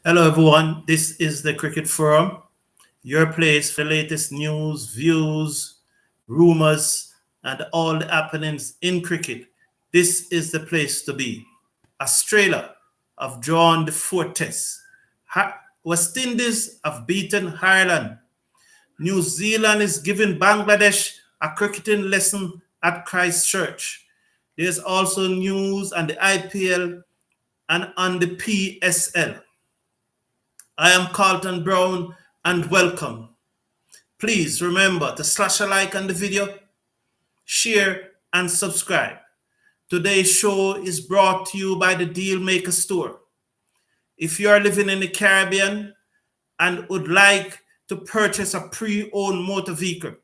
Hello, everyone. This is the Cricket Forum, your place for the latest news, views, rumors, and all the happenings in cricket. This is the place to be. Australia have drawn the fourth test. West Indies have beaten Ireland. New Zealand is giving Bangladesh a cricketing lesson at Christchurch. There's also news on the IPL and on the PSL. I am Carlton Brown and welcome. Please remember to slash a like on the video, share and subscribe. Today's show is brought to you by the Dealmaker Store. If you are living in the Caribbean and would like to purchase a pre-owned motor vehicle,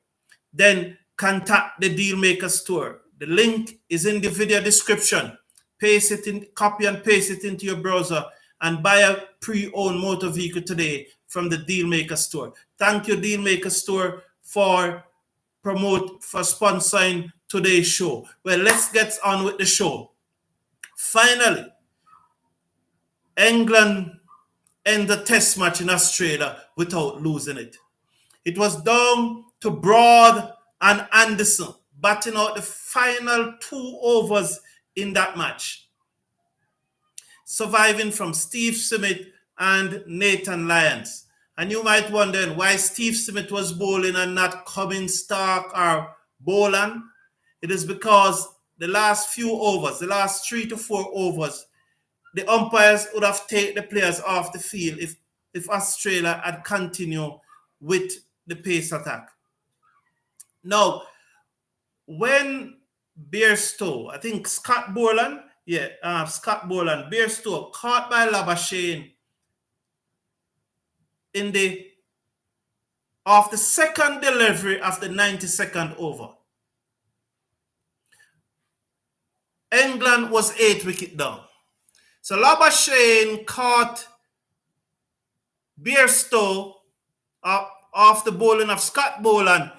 then contact the Dealmaker Store. The link is in the video description. Copy and paste it into your browser and buy a pre-owned motor vehicle today from the Dealmaker Store. Thank you, Dealmaker Store, for sponsoring today's show. Well, let's get on with the show. Finally, England ended the test match in Australia without losing it. It was down to Broad and Anderson batting out the final 2 overs in that match, surviving from Steve Smith and Nathan Lyons. And you might wonder why Steve Smith was bowling and not Cummins, Stark, or Boland. It is because the last few overs, the last 3 to 4 overs, the umpires would have taken the players off the field if Australia had continued with the pace attack. Now, when Bairstow, I think Scott Boland, Bairstow caught by Labuschagne of the second delivery of the 92nd over. England was 8 wickets down. So Labuschagne caught Bairstow off the bowling of Scott Boland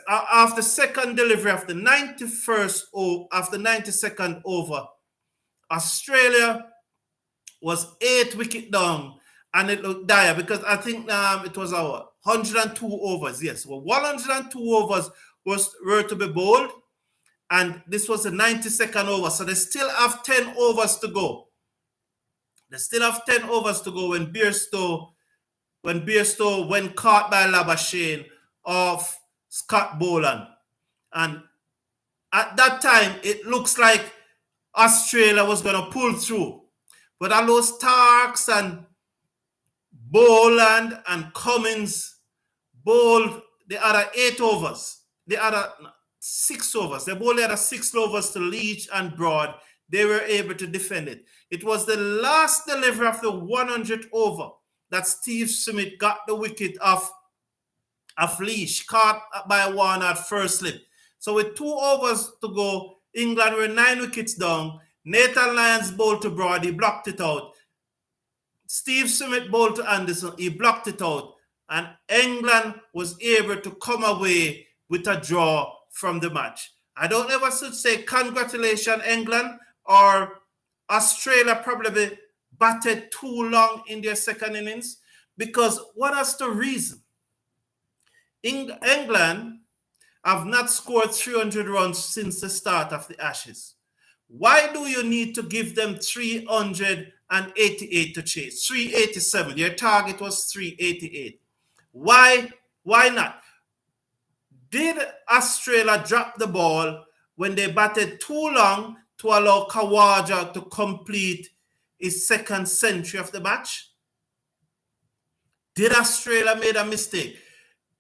after second delivery of the 92nd over. Australia was 8 wickets down, and it looked dire because I think it was our 102 overs. Yes, well, 102 overs were to be bowled, and this was the 92nd over. So they still have 10 overs to go. They still have 10 overs to go when Bairstow when caught by Labuschagne of Scott Boland. And at that time, it looks like Australia was going to pull through. But all those Starks and Boland and Cummins bowled the other 8 overs. The other 6 overs. They bowled the other 6 overs to Leach and Broad. They were able to defend it. It was the last delivery of the 100th over that Steve Smith got the wicket of Leach, caught by one at first slip. So with 2 overs to go, England were 9 wickets down. Nathan Lyons bowled to Broad, he blocked it out. Steve Smith bowled to Anderson, he blocked it out. And England was able to come away with a draw from the match. I don't ever should say congratulations, England, or Australia probably batted too long in their second innings, because what is the reason? England have not scored 300 runs since the start of the Ashes. Why do you need to give them 388 to chase? 387. Their target was 388. Why not? Did Australia drop the ball when they batted too long to allow Khawaja to complete his second century of the match? Did Australia make a mistake?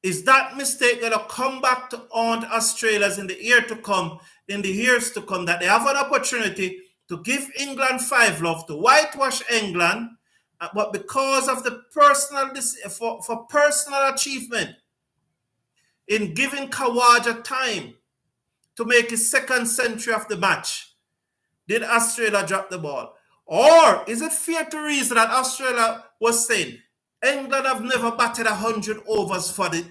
Is that mistake going to come back to haunt Australians in the years to come, that they have an opportunity to give England 5 love, to whitewash England, but because of the for personal achievement in giving Khawaja time to make his second century of the match, did Australia drop the ball? Or is it fair to reason that Australia was saying, England have never batted 100 overs for the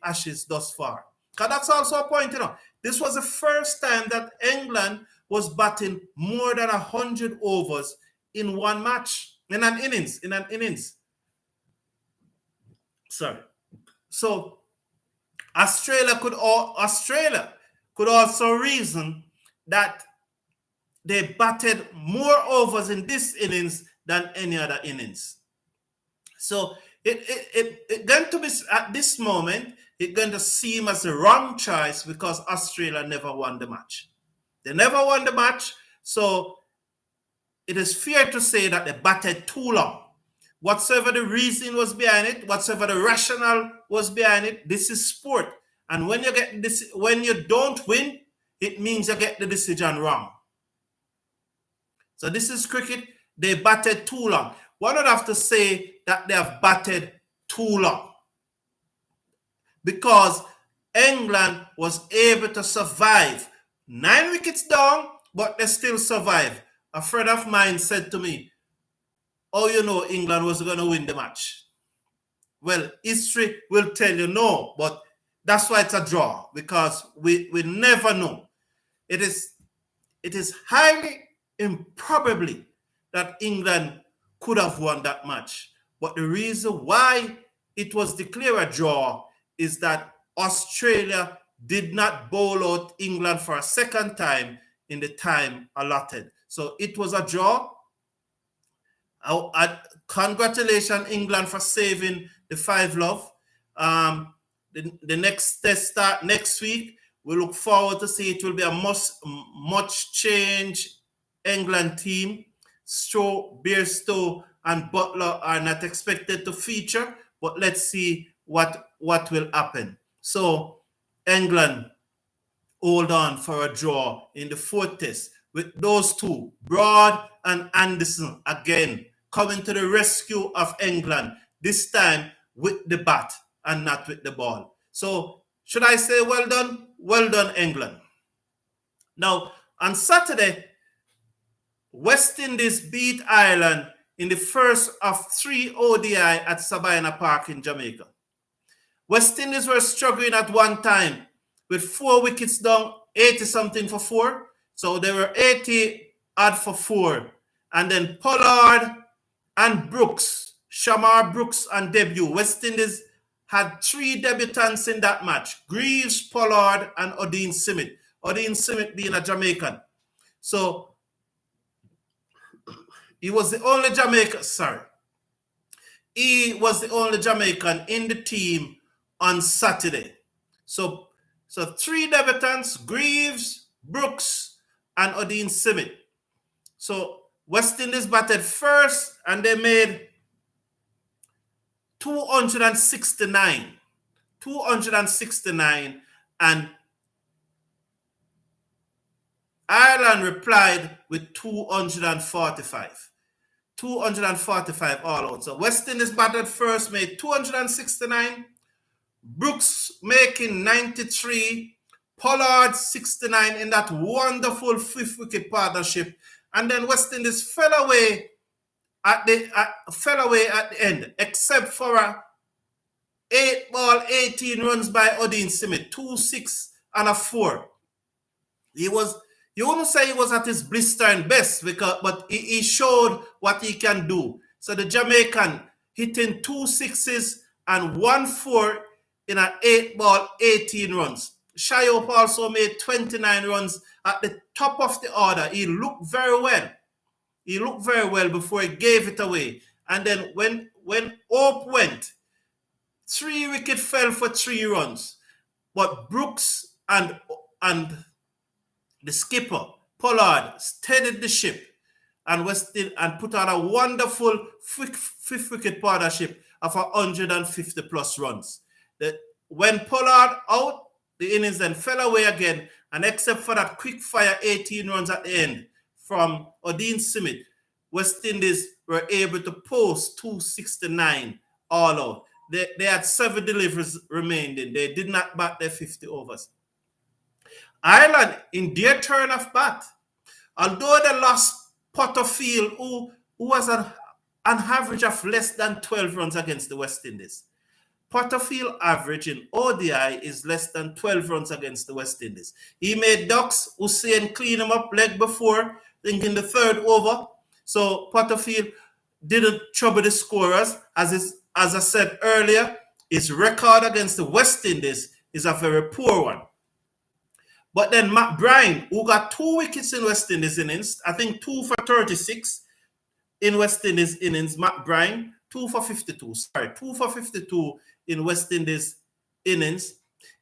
Ashes thus far? Because that's also a point, This was the first time that England was batting more than 100 overs in one match. in an innings. Sorry. So Australia could also reason that they batted more overs in this innings than any other innings. So it going to be at this moment, it's going to seem as a wrong choice because Australia never won the match. They never won the match, so it is fair to say that they batted too long. Whatsoever the reason was behind it, whatsoever the rationale was behind it, this is sport. And when you get this, when you don't win, it means you get the decision wrong. So this is cricket. They batted too long. One would have to say that they have batted too long because England was able to survive 9 wickets down, but they still survive. A friend of mine said to me, "Oh, you know, England was going to win the match." Well, history will tell you no, but that's why it's a draw, because we never know. It is highly improbably that England could have won that match. But the reason why it was declared a draw is that Australia did not bowl out England for a second time in the time allotted. So it was a draw. Congratulations, England, for saving the 5-love. The next test start next week. We look forward to see it will be a much change England team. Bairstow and Butler are not expected to feature, but let's see what will happen. So England hold on for a draw in the 4th test with those two, Broad and Anderson, again coming to the rescue of England, this time with the bat and not with the ball. So should I say well done? Well done, England. Now, on Saturday, West Indies beat Ireland in the first of 3 ODI at Sabina Park in Jamaica. West Indies were struggling at one time with 4 wickets down, 80-something for 4. So they were 80 odd for 4. And then Pollard and Brooks, Shamar Brooks on debut. West Indies had 3 debutants in that match: Greaves, Pollard, and Odin Simmet. Odin Simmet being a Jamaican. So he was the only Jamaican, He was the only Jamaican in the team on Saturday. So 3 debutants: Greaves, Brooks, and Odin Simmet. So West Indies batted first and they made 269. 269, and Ireland replied with 245. 245 all out. So West Indies batted first, made 269. Brooks making 93. Pollard 69 in that wonderful 5th wicket partnership. And then West Indies fell away at the end, except for a 8-ball, 18 runs by Odin Simmet, 2-6 and a 4. You wouldn't say he was at his blistering best, but he showed what he can do. So the Jamaican hitting 2 6s and 1 4 in an 8-ball, 18 runs. Shayop also made 29 runs at the top of the order. He looked very well. He looked very well before he gave it away. And then when Hope went, 3 wickets fell for 3 runs. But Brooks and the skipper, Pollard, steadied the ship and put on a wonderful 5th wicket partnership of 150 plus runs. When Pollard out, the innings then fell away again, and except for that quick fire 18 runs at the end from Odin Simmet, West Indies were able to post 269 all out. They had 7 deliveries remaining. They did not bat their 50 overs. Ireland, in their turn of bat, although they lost Porterfield, who was an average of less than 12 runs against the West Indies. Porterfield average in ODI is less than 12 runs against the West Indies. He made ducks. Hussein cleaned him up leg before, thinking the 3rd over. So Porterfield, didn't trouble the scorers. As I said earlier, his record against the West Indies is a very poor one. But then Matt Bryan, who got 2 wickets in West Indies innings, I think 2 for 36 in West Indies innings, Matt Bryan, 2 for 52. Sorry, 2 for 52 in West Indies innings.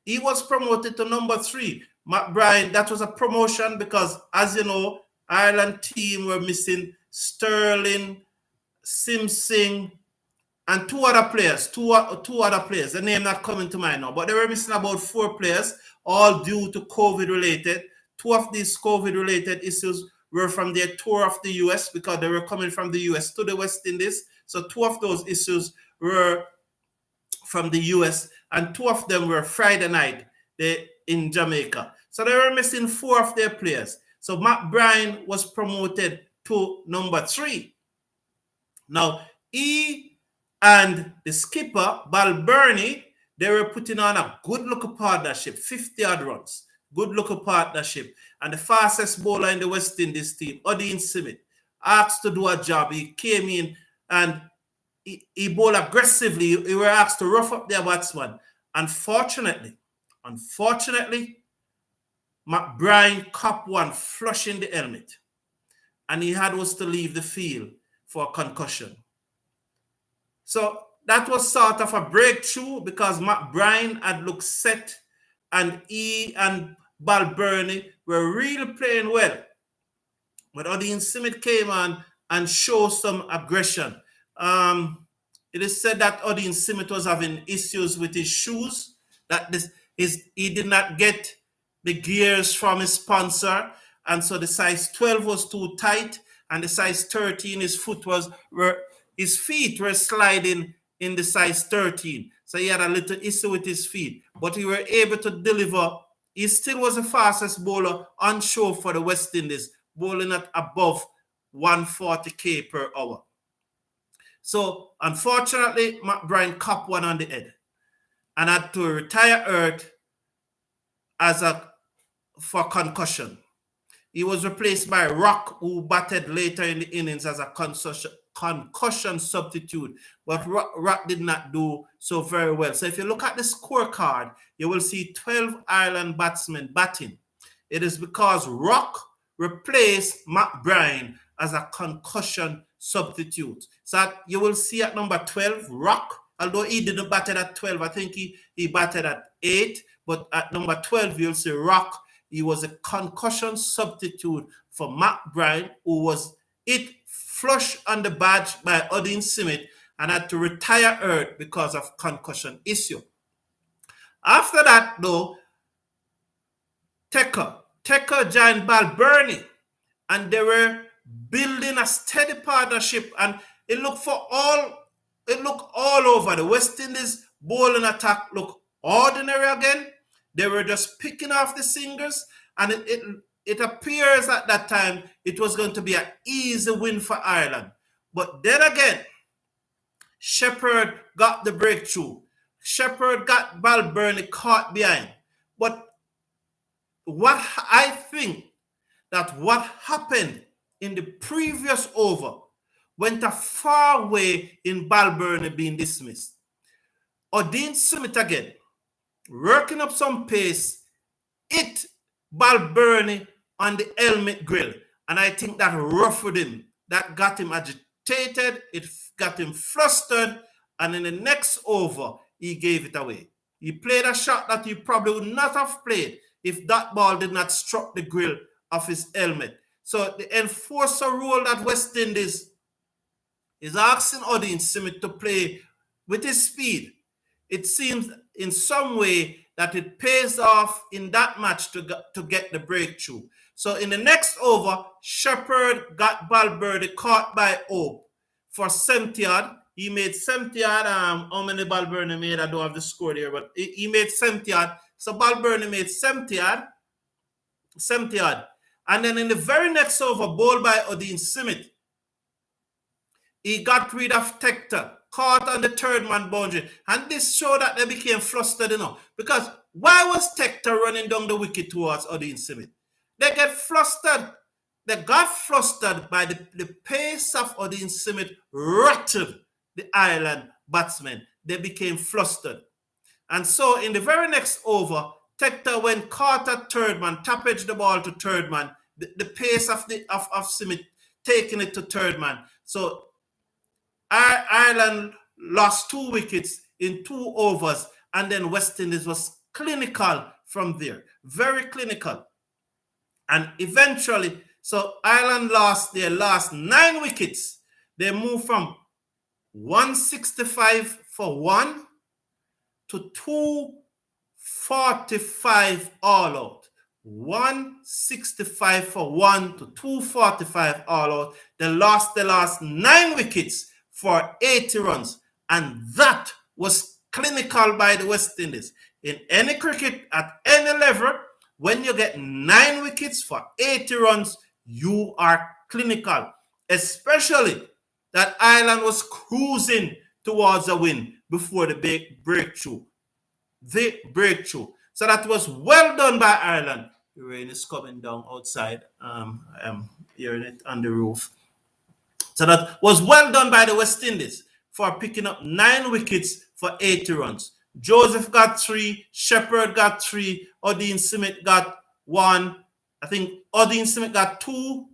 He was promoted to number 3. Matt Bryan, that was a promotion because, as you know, Ireland team were missing Sterling, Simpson, and 2 other players. Two other players. The name not coming to mind now, but they were missing about 4 players, all due to COVID related. 2 of these COVID related issues were from their tour of the US because they were coming from the US to the West Indies. So 2 of those issues were from the US, and 2 of them were Friday night in Jamaica. So they were missing 4 of their players. So Matt Bryan was promoted to number 3. Now, he and the skipper, Balbirnie, they were putting on a good-looking partnership, 50-odd runs. Good-looking partnership. And the fastest bowler in the West Indies team, Odin Smith, asked to do a job. He came in and he bowled aggressively. He were asked to rough up their batsman. Unfortunately, Matt Bryan caught one flush in the helmet. And he was to leave the field for a concussion. So that was sort of a breakthrough because Matt Bryan had looked set and he and Balbirnie were really playing well. But Odin Smith came on and showed some aggression. It is said that Odin Smith was having issues with his shoes, that he did not get the gears from his sponsor, and so the size 12 was too tight, and the size 13, his feet were sliding in the size 13. So he had a little issue with his feet, but he were able to deliver. He still was the fastest bowler on show for the West Indies, bowling at above 140 km per hour. So unfortunately, Matt Bryan caught one on the head and had to retire earth for concussion. He was replaced by Rock, who batted later in the innings as a concussion substitute, but Rock did not do so very well. So if you look at the scorecard, you will see 12 Ireland batsmen batting. It is because Rock replaced Matt Bryan as a concussion substitute. So you will see at number 12, Rock, although he didn't bat at 12, I think he batted at 8, but at number 12, you'll see Rock. He was a concussion substitute for Matt Bryan, who was hit flush on the badge by Odin Smith and had to retire earth because of concussion issue. After that, though, Tecker joined Balbirnie, and they were building a steady partnership, and it looked all over. The West Indies bowling attack looked ordinary again. They were just picking off the singers, and it appears at that time it was going to be an easy win for Ireland. But then again, Shepherd got the breakthrough. Shepherd got Balbirnie caught behind. But what happened in the previous over went a far way in Balbirnie being dismissed. Odin Smith again, working up some pace, hit Balbirnie on the helmet grill. And I think that ruffled him. That got him agitated. It got him flustered. And in the next over, he gave it away. He played a shot that he probably would not have played if that ball did not struck the grill of his helmet. So the enforcer rule that West Indies is asking Odin Smith to play with his speed. It seems in some way that it pays off in that match to get the breakthrough. So in the next over, Shepherd got Balbirnie caught by Hope for 70 yard. He made 70 yard. How many Balbirnie made? I don't have the score there, but he made 70 yard. So Balbirnie made 70 yard. And then in the very next over, bowled by Odin Smith, he got rid of Tector, caught on the third man boundary. And this showed that they became flustered enough. Because why was Tector running down the wicket towards Odin Smith? They get flustered. they got flustered by the pace of Odin Simit rattled the Ireland batsmen. They became flustered. And so in the very next over, Tector went caught at third man, tapped the ball to third man. The pace of Simit taking it to third man. So Ireland lost 2 wickets in 2 overs, and then West Indies was clinical from there, very clinical. And eventually, so Ireland lost their last 9 wickets. They moved from 165 for 1 to 245 all out. 165 for 1 to 245 all out. They lost the last 9 wickets for 80 runs. And that was clinical by the West Indies. In any cricket, at any level, when you get 9 wickets for 80 runs, you are clinical. Especially that Ireland was cruising towards a win before the big breakthrough. The breakthrough. So that was well done by Ireland. The rain is coming down outside. I am hearing it on the roof. So that was well done by the West Indies for picking up 9 wickets for 80 runs. Joseph got 3, Shepherd got 3, Odin Simit got 1. I think Odin Simit got 2,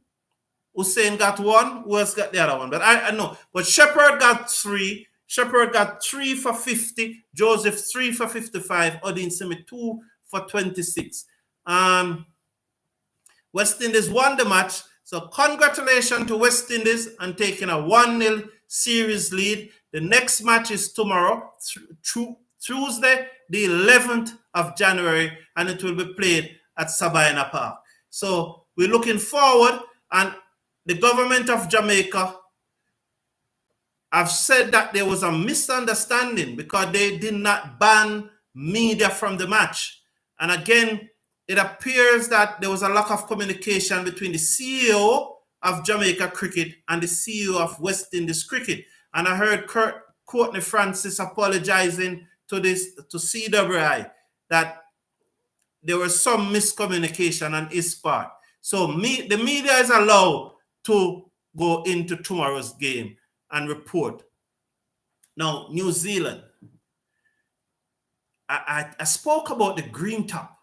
Hussein got 1. Who else got the other one? But I know. But Shepherd got 3. Shepherd got 3 for 50. Joseph 3 for 55. Odin Simit 2 for 26. West Indies won the match. So congratulations to West Indies on taking a 1-0 series lead. The next match is tomorrow, Tuesday, the 11th of January, and it will be played at Sabina Park. So we're looking forward, and the government of Jamaica have said that there was a misunderstanding because they did not ban media from the match. And again, it appears that there was a lack of communication between the CEO of Jamaica Cricket and the CEO of West Indies Cricket. And I heard Courtney Francis apologizing to CWI that there was some miscommunication on his part. So the media is allowed to go into tomorrow's game and report. Now, New Zealand. I spoke about the green top.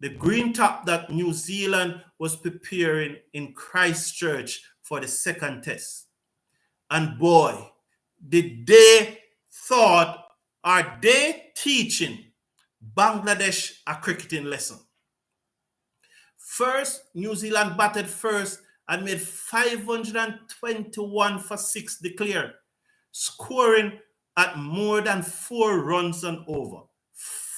The green top that New Zealand was preparing in Christchurch for the second test. And boy, did they thought, are they teaching Bangladesh a cricketing lesson? First, New Zealand batted first and made 521 for 6 declared, scoring at more than 4 runs and over.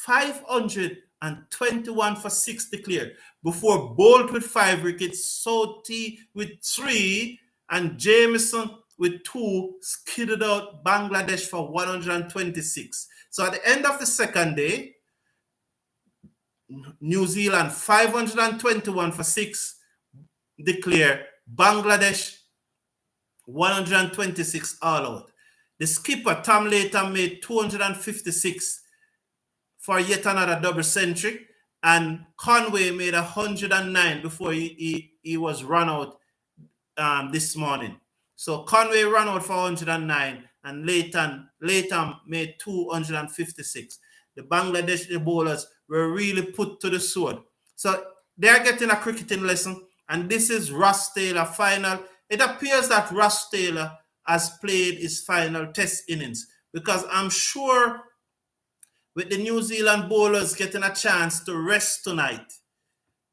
521 for 6 declared before Bolt with 5 wickets, Southee with 3, and Jameson with 2 skidded out Bangladesh for 126. So at the end of the second day, New Zealand 521 for 6 declared, Bangladesh 126 all out. The skipper Tom Latham made 256 for yet another double century, and Conway made 109 before he was run out this morning. So Conway ran out for 109, and Latham made 256. The Bangladeshi bowlers were really put to the sword. So they're getting a cricketing lesson, and this is Ross Taylor final. It appears that Ross Taylor has played his final test innings, because I'm sure with the New Zealand bowlers getting a chance to rest tonight,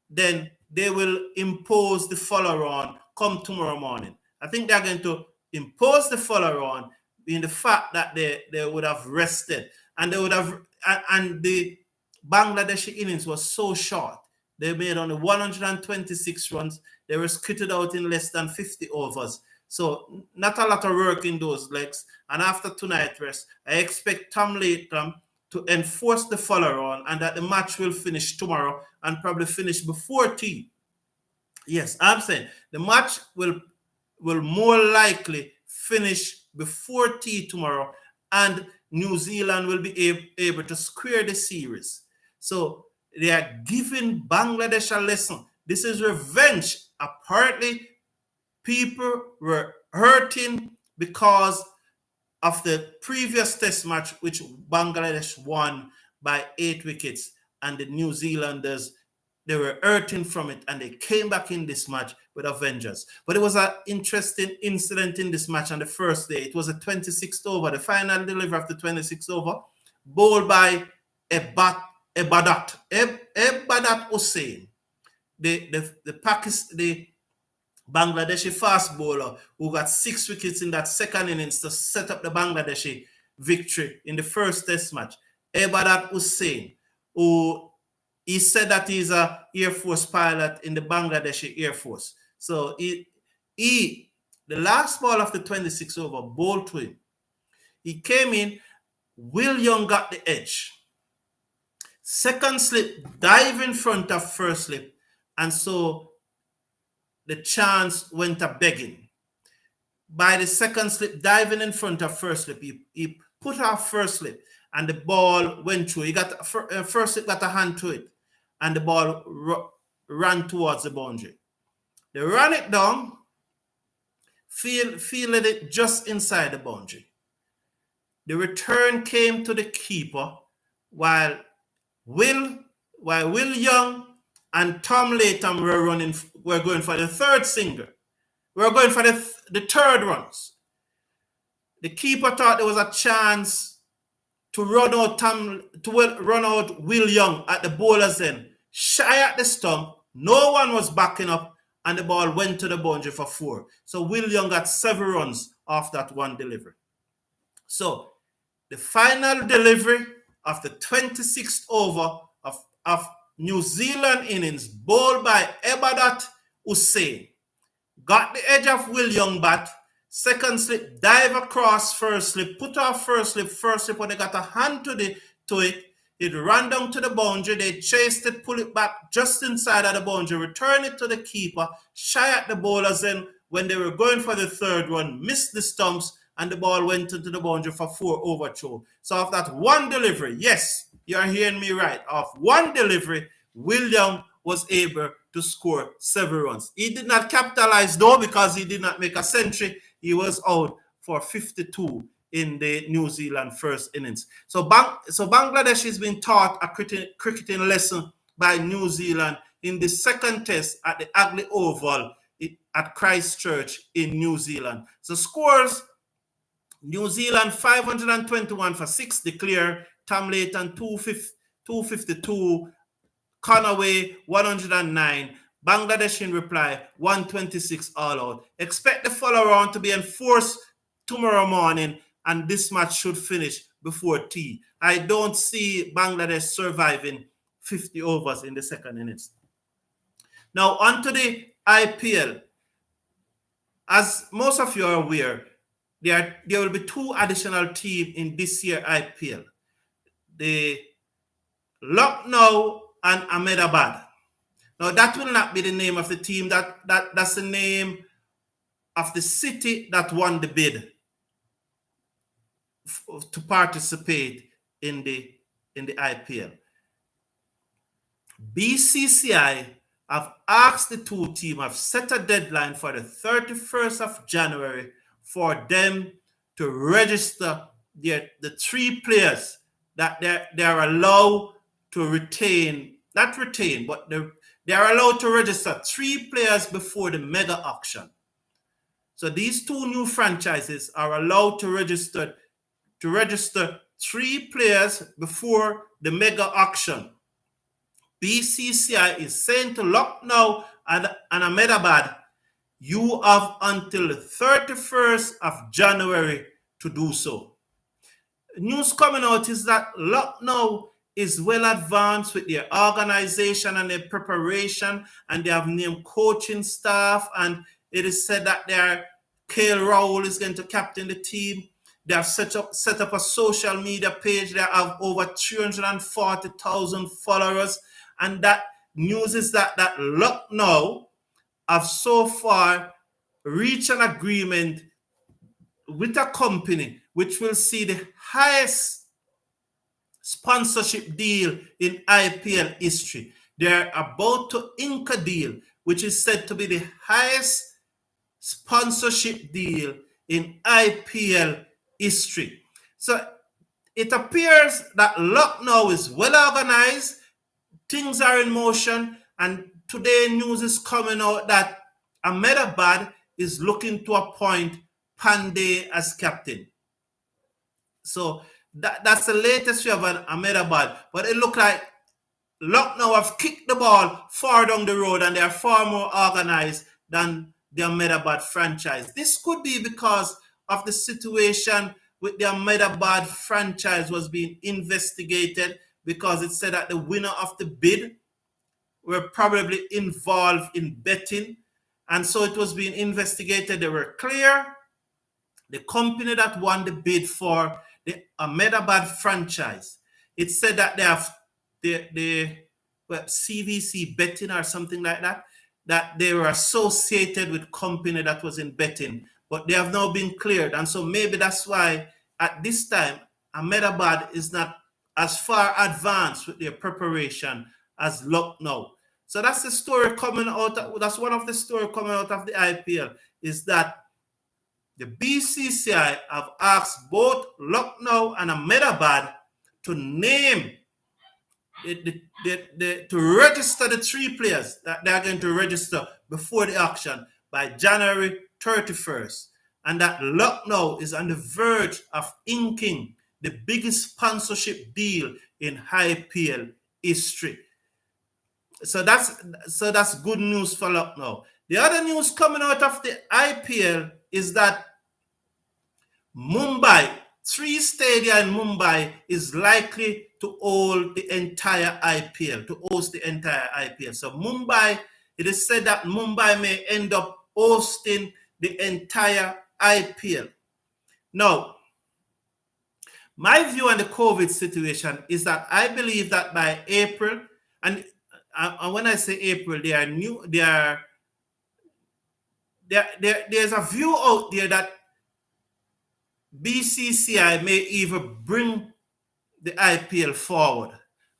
then they will impose the follow-on come tomorrow morning. I think they're going to impose the follow-on in the fact that they would have rested, and they would have, and the Bangladeshi innings was so short. They made only 126 runs. They were skittered out in less than 50 overs. So not a lot of work in those legs. And after tonight's rest, I expect Tom Latham to enforce the follow-on, and that the match will finish tomorrow and probably finish before tea. Yes, I'm saying the match will more likely finish before tea tomorrow, and New Zealand will be able to square the series. So they are giving Bangladesh a lesson. This is revenge. Apparently, people were hurting because of the previous test match, which Bangladesh won by 8 wickets, and the New Zealanders, they were hurting from it, and they came back in this match with a vengeance. But it was an interesting incident in this match on the first day. It was a 26th over, the final delivery of the 26th over, bowled by Ebadat Hussain, the Bangladeshi fast bowler who got 6 wickets in that second innings to set up the Bangladeshi victory in the first test match. Ebadat Hussain, who he said that he's an Air Force pilot in the Bangladeshi Air Force. So the last ball of the 26 over, bowled to him. He came in, Will Young got the edge. Second slip, dive in front of first slip, and so the chance went a begging. By the second slip, diving in front of first slip, he put off first slip, and the ball went through. He got first slip, got a hand to it, and the ball ran towards the boundary. They ran it down, fielded it just inside the boundary. The return came to the keeper while Will Young and Tom Latham were going for the third single. We were going for the third runs. The keeper thought there was a chance to run out Will Young at the bowler's end. Shy at the stump, no one was backing up, and the ball went to the boundary for 4. So Will Young got 7 runs off that one delivery. So the final delivery of the 26th over of New Zealand innings, bowled by Ebadat Hussain, got the edge of Will Young bat, second slip, dive across first slip, put off first slip when they got a hand to it, it ran down to the boundary, they chased it, pull it back just inside of the boundary, return it to the keeper, shy at the bowlers end when they were going for the third one, missed the stumps, and the ball went into the boundary for 4 overthrow. So of that one delivery, yes, you're hearing me right, of one delivery, Will Young was able to score 7 runs. He did not capitalize though because he did not make a century. He was out for 52 in the New Zealand first innings. So Bangladesh is being taught a cricketing lesson by New Zealand in the second test at the Agley Oval at Christchurch in New Zealand. So scores, New Zealand 521 for 6 declare, Tom Latham 252, Conaway 109, Bangladesh in reply 126 all out. Expect the follow round to be enforced tomorrow morning, and this match should finish before tea. I don't see Bangladesh surviving 50 overs in the second innings. Now on to the IPL. As most of you are aware, there will be 2 additional teams in this year IPL. The Lucknow and Ahmedabad. Now that will not be the name of the team. That's the name of the city that won the bid to participate in the IPL. BCCI have asked the 2 teams, have set a deadline for the 31st of January for them to register the 3 players that they are allowed to retain, not retain, but they are allowed to register 3 players before the mega auction. So these 2 new franchises are allowed to register 3 players before the mega auction. BCCI is saying to Lucknow and Ahmedabad, you have until the 31st of January to do so. News coming out is that Lucknow is well advanced with their organization and their preparation, and they have named coaching staff, and it is said that their KL Rahul is going to captain the team. They have set up a social media page. They have over 340,000 followers, and that news is that Lucknow have so far reached an agreement with a company which will see the highest sponsorship deal in IPL history. they're about to ink a deal, which is said to be the highest sponsorship deal in IPL history. So it appears that Lucknow is well organized, things are in motion, and today news is coming out that Ahmedabad is looking to appoint Pandey as captain. So that's the latest we have on Ahmedabad. But it looks like Lucknow have kicked the ball far down the road and they are far more organized than the Ahmedabad franchise. This could be because of the situation with the Ahmedabad franchise was being investigated, because it said that the winner of the bid were probably involved in betting. And so it was being investigated. They were clear. The company that won the bid for the Ahmedabad franchise, it said that they have the CVC betting or something like that, that they were associated with company that was in betting, but they have now been cleared. And so maybe that's why at this time, Ahmedabad is not as far advanced with their preparation as Lucknow. So that's the story coming out. That's one of the stories coming out of the IPL, is that the BCCI have asked both Lucknow and Ahmedabad to name, to register the 3 players that they are going to register before the auction by January 31st. And that Lucknow is on the verge of inking the biggest sponsorship deal in IPL history. So that's good news for Lucknow. The other news coming out of the IPL is that Mumbai, 3 stadia in Mumbai is likely to hold the entire IPL, to host the entire IPL. So Mumbai, it is said that Mumbai may end up hosting the entire IPL. Now, my view on the COVID situation is that I believe that by April, and when I say April, there's a view out there that BCCI may even bring the IPL forward.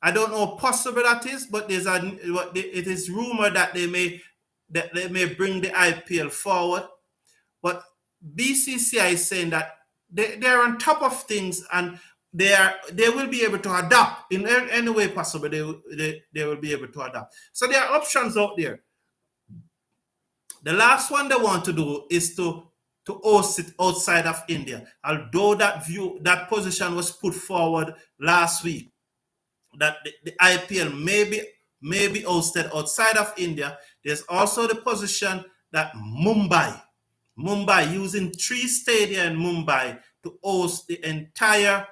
I don't know how possible that is, but it is rumored that they may bring the IPL forward. But BCCI is saying that they're on top of things and they will be able to adapt in any way possible. They will be able to adapt. So there are options out there. The last one they want to do is to host it outside of India. Although that position was put forward last week, that the IPL may be hosted outside of India. There's also the position that Mumbai using 3 stadia in Mumbai to host the entire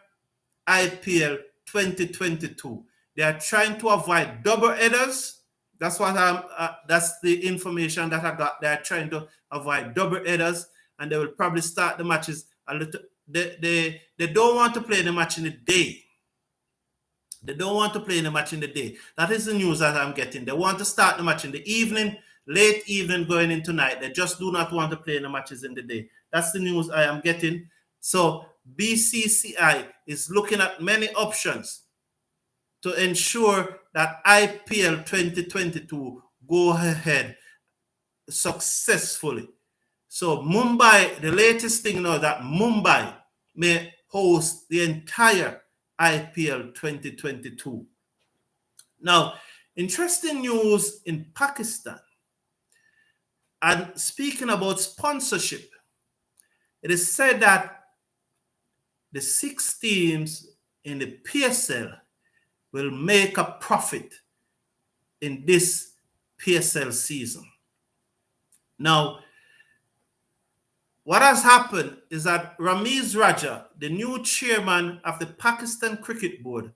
IPL 2022. They are trying to avoid double headers. That's that's the information that I got. They are trying to avoid double headers, and they will probably start the matches a little. They don't want to play the match in the day. They don't want to play the match in the day. That is the news that I'm getting. They want to start the match in the evening, late evening going into night. They just do not want to play the matches in the day. That's the news I am getting. So BCCI is looking at many options to ensure that IPL 2022 go ahead successfully. So Mumbai, the latest thing now that Mumbai may host the entire IPL 2022. Now, interesting news in Pakistan. And speaking about sponsorship, it is said that the 6 teams in the PSL will make a profit in this PSL season. Now, what has happened is that Ramiz Raja, the new chairman of the Pakistan Cricket Board,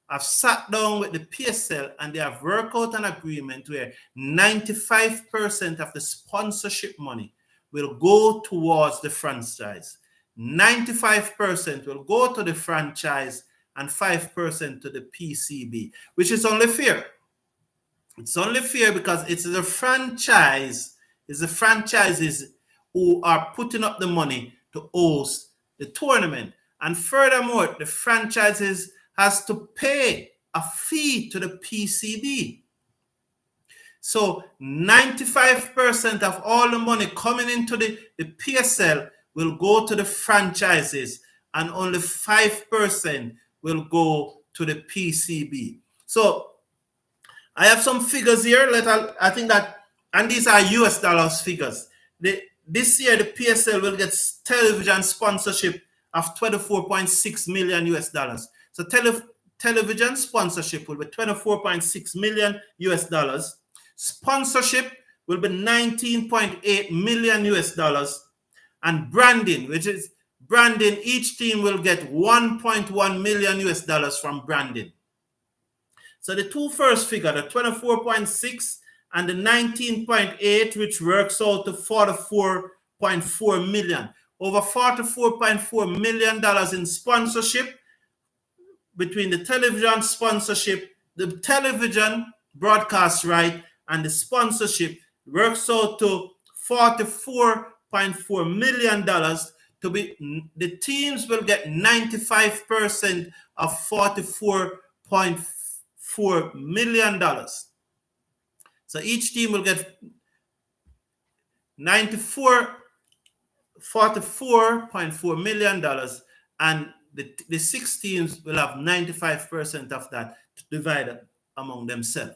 have sat down with the PSL and they have worked out an agreement where 95% of the sponsorship money will go towards the franchise. 95% will go to the franchise and 5% to the PCB, which is only fair. It's only fair because it's the franchises who are putting up the money to host the tournament. And furthermore, the franchises has to pay a fee to the PCB. So 95% of all the money coming into the PSL will go to the franchises, and only 5% will go to the PCB. So I have some figures here. I think that, and these are US dollars figures. This year, the PSL will get television sponsorship of 24.6 million US dollars. So television sponsorship will be 24.6 million US dollars. Sponsorship will be 19.8 million US dollars. And branding, each team will get 1.1 million US dollars from branding. So the two first figure, the 24.6 and the 19.8, which works out to 44.4 million. Over $44.4 million in sponsorship between the television sponsorship, the television broadcast right, and the sponsorship works out to $44.4 million. To be, the teams will get 95% of $44.4 million. So each team will get $44.4 million, and the 6 teams will have 95% of that to divide among themselves.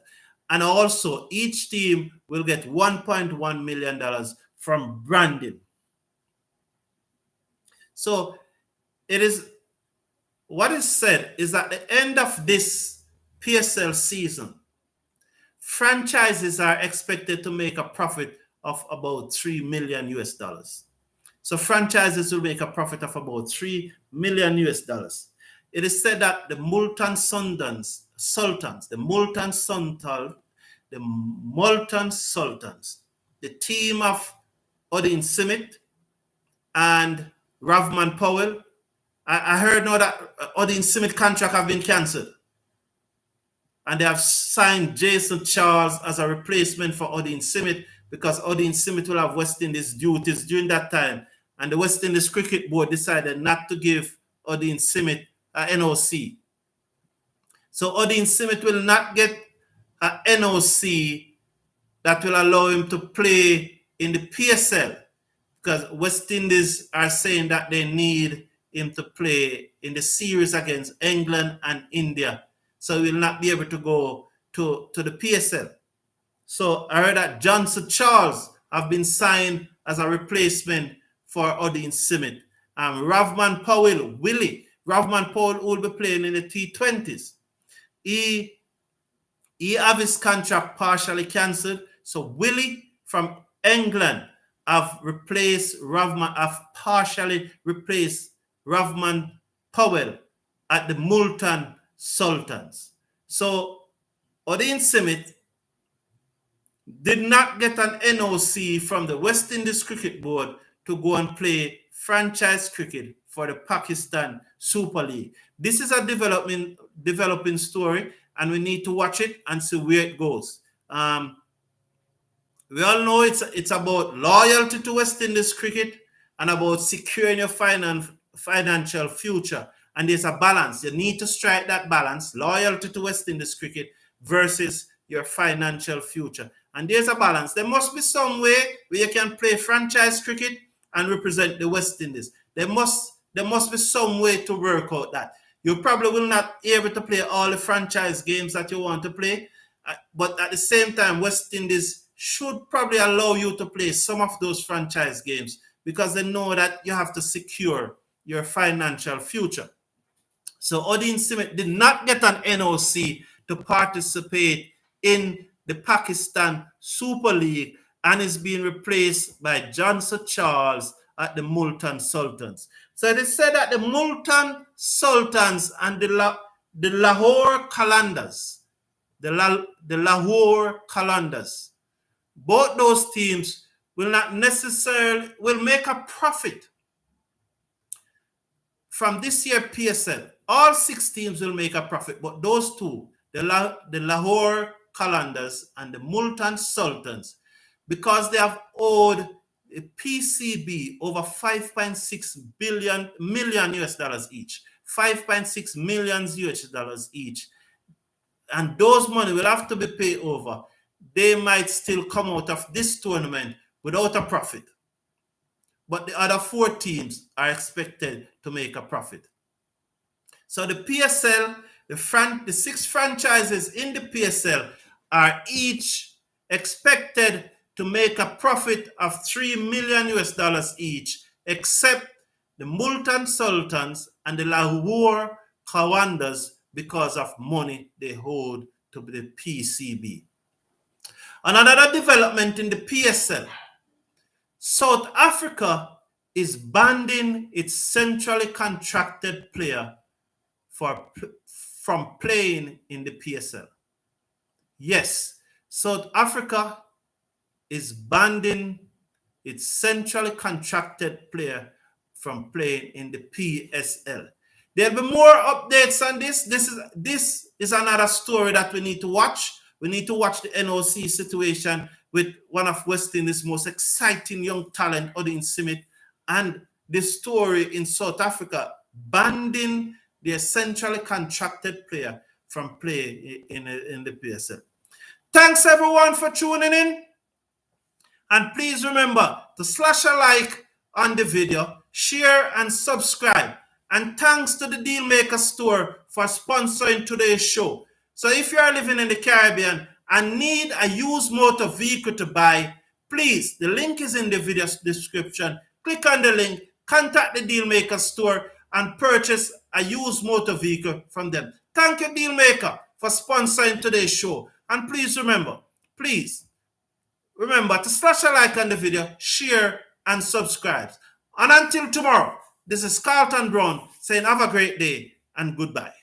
And also, each team will get $1.1 million from branding. So it is, what is said is that at the end of this PSL season, franchises are expected to make a profit of about 3 million US dollars. So franchises will make a profit of about 3 million US dollars. It is said that the Multan Sultans, the team of Odin Simit and Ravman Powell, I heard now that Odin Simit contract have been cancelled. And they have signed Jason Charles as a replacement for Odin Simit, because Odin Simit will have West Indies duties during that time. And the West Indies Cricket Board decided not to give Odin Simit a NOC. So Odin Simit will not get a NOC that will allow him to play in the PSL, because West Indies are saying that they need him to play in the series against England and India. So he will not be able to go to the PSL. So I heard that Johnson Charles have been signed as a replacement for Odin Simit. Ravman Powell will be playing in the T20s. He have his contract partially cancelled. So Willie from England have partially replaced Ravman Powell at the Multan Sultans. So Odin Simit did not get an NOC from the West Indies Cricket Board to go and play franchise cricket for the Pakistan Super League. This is a developing story, and we need to watch it and see where it goes. We all know it's about loyalty to West Indies cricket and about securing your financial future. And there's a balance. You need to strike that balance, loyalty to West Indies cricket versus your financial future. And there's a balance. There must be some way where you can play franchise cricket and represent the West Indies. There must be some way to work out that. You probably will not be able to play all the franchise games that you want to play, but at the same time, West Indies should probably allow you to play some of those franchise games, because they know that you have to secure your financial future. So Odin Simit did not get an NOC to participate in the Pakistan Super League, and is being replaced by Johnson Charles at the Multan Sultans. So it is said that the Multan Sultans and the Lahore Qalandars, both those teams will not necessarily make a profit from this year PSL. All 6 teams will make a profit, but those two, the Lahore Qalandars and the Multan Sultans, because they have owed a PCB over 5.6 million US dollars each, 5.6 million US dollars each, and those money will have to be paid over. they might still come out of this tournament without a profit. But the other 4 teams are expected to make a profit. So the PSL, the 6 franchises in the PSL are each expected to make a profit of $3 million US each, except the Multan Sultans and the Lahore Qawandas because of money they hold to the PCB. Another development in the PSL, South Africa is banning its centrally contracted player from playing in the PSL. Yes, South Africa is banning its centrally contracted player from playing in the PSL. There'll be more updates on this. This is another story that we need to watch. We need to watch the NOC situation with one of West Indies' most exciting young talent, Odin Simit, and the story in South Africa banning their centrally contracted player from play in the PSL. Thanks everyone for tuning in. And please remember to slash a like on the video, share and subscribe. And thanks to the Dealmaker Store for sponsoring today's show. So if you are living in the Caribbean and need a used motor vehicle to buy, please, the link is in the video description. Click on the link, contact the Dealmaker Store and purchase a used motor vehicle from them. Thank you, Dealmaker, for sponsoring today's show. And please remember to slash a like on the video, share, and subscribe. And until tomorrow, this is Carlton Brown saying have a great day and goodbye.